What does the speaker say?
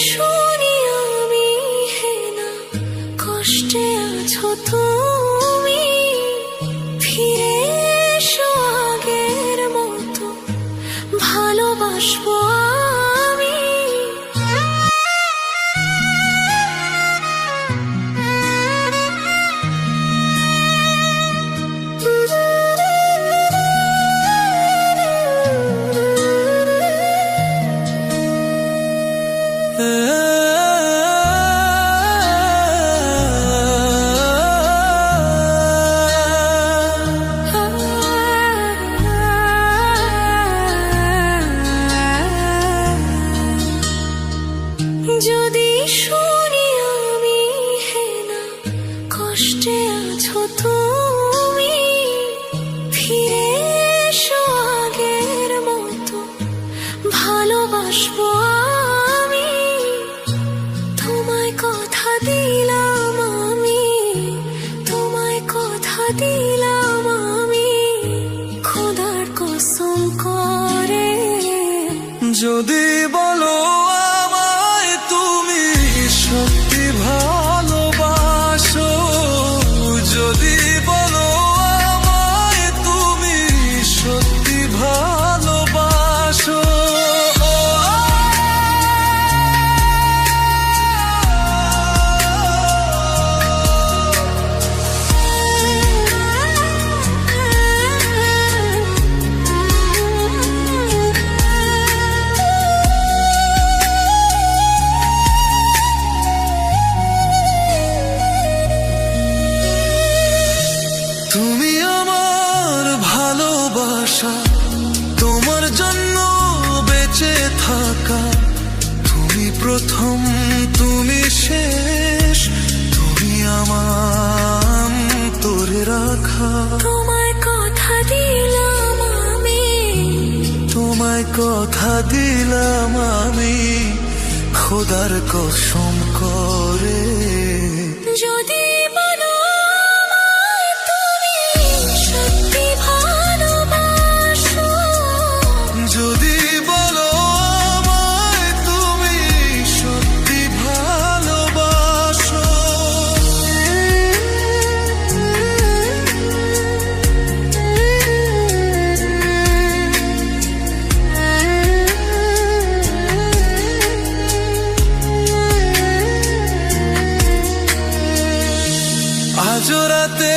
শুনি আমি হে না কষ্টে আছো তুমি, ফিরে এসো আগের মতো ভালোবাসবো আমি। যদি শুনি আমি হে না কষ্টে আছো তুমি, ফিরে এসো আগের মতো ভালোবাসবো আমি। তোমায় কথা দিলাম আমি, তোমায় কথা দিলাম আমি, খোদার কসম করে। যদি বলো আমায় তুমি সত্যি ভালোবাসো, যদি বলো আমায় তুমি সত্যি ভালোবাসো, তুমি আমার ভালোবাসা, তোমার জন্য বেঁচে থাকা, তুমি প্রথম তুমি শেষ, তুমি আমার তোরে রাখা। তোমায় কথা দিলাম আমি, তোমায় কথা দিলাম আমি, খোদার কসম করে। যদি বলো আমায় তুমি সত্যি ভালোবাসো, যদি বলো আমায় তুমি সত্যি ভালোবাসো, আজ রাতে